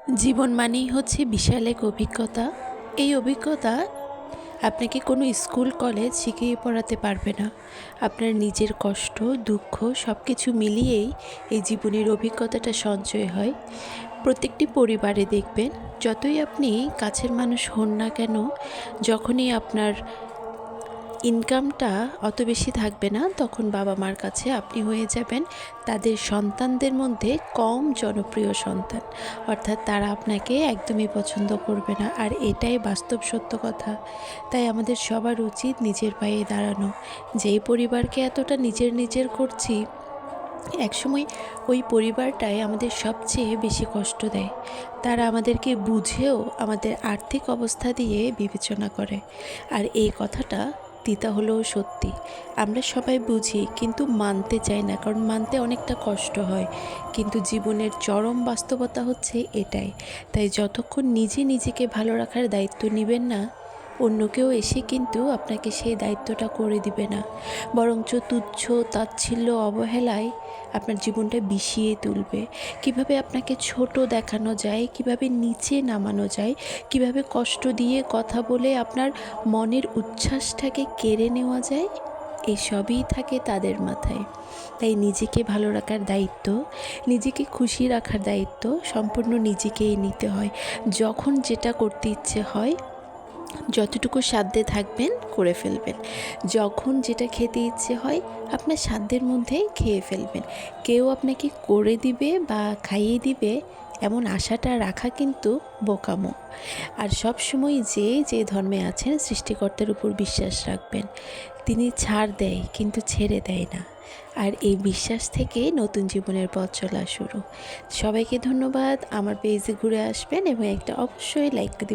জীবন মানেই হচ্ছে বিশাল এক অভিজ্ঞতা। এই অভিজ্ঞতা আপনাকে কোনো স্কুল কলেজ শিখিয়ে পড়াতে পারবে না। আপনার নিজের কষ্ট, দুঃখ সব কিছু মিলিয়েই এই জীবনের অভিজ্ঞতাটা সঞ্চয় হয়। প্রত্যেকটি পরিবারে দেখবেন, যতই আপনি কাছের মানুষ হন না কেন, যখনই আপনার ইনকামটা অত বেশি থাকবে না, তখন বাবা মার কাছে আপনি হয়ে যাবেন তাদের সন্তানদের মধ্যে কম জনপ্রিয় সন্তান। অর্থাৎ তারা আপনাকে একদমই পছন্দ করবে না, আর এটাই বাস্তব সত্য কথা। তাই আমাদের সবার উচিত নিজের পায়ে দাঁড়ানো। যেই পরিবারকে এতটা নিজের নিজের করছি, একসময় ওই পরিবারটাই আমাদের সবচেয়ে বেশি কষ্ট দেয়। তারা আমাদেরকে বুঝেও আমাদের আর্থিক অবস্থা দিয়ে বিবেচনা করে। আর এই কথাটা তিতা হলেও সত্যি। আমরা সবাই বুঝি, কিন্তু মানতে চাই না, কারণ মানতে অনেকটা কষ্ট হয়। কিন্তু জীবনের চরম বাস্তবতা হচ্ছে এটাই। তাই যতক্ষণ নিজে নিজেকে ভালো রাখার দায়িত্ব নেবেন না, অন্য কেউ এসে কিন্তু আপনাকে সেই দায়িত্বটা করে দিবে না। বরঞ্চ তুচ্ছ তাচ্ছিল্য অবহেলায় আপনার জীবনটা বিষিয়ে তুলবে। কিভাবে আপনাকে ছোট দেখানো যায়, কিভাবে নিচে নামানো যায়, কিভাবে কষ্ট দিয়ে কথা বলে আপনার মনের উচ্ছ্বাসটাকে কেড়ে নেওয়া যায়, এসবই থাকে তাদের মাথায়। তাই নিজেকে ভালো রাখার দায়িত্ব, নিজেকে খুশি রাখার দায়িত্ব সম্পূর্ণ নিজেকেই নিতে হয়। যখন যেটা করতে ইচ্ছে হয়, যতটুকু সাধ্যে থাকবেন করে ফেলবেন। যখন যেটা খেতে ইচ্ছে হয়, আপনার সাধ্যের মধ্যেই খেয়ে ফেলবেন। কেউ আপনাকে করে দিবে বা খাইয়ে দিবে এমন আশাটা রাখা কিন্তু বোকামো। আর সব সময় যে ধর্মে আছেন, সৃষ্টিকর্তার উপর বিশ্বাস রাখবেন। তিনি ছাড় দেয় কিন্তু ছেড়ে দেয় না। আর এই বিশ্বাস থেকে নতুন জীবনের পথ চলা শুরু। সবাইকে ধন্যবাদ। আমার পেজে ঘুরে আসবেন এবং একটা অবশ্যই লাইক দিবেন।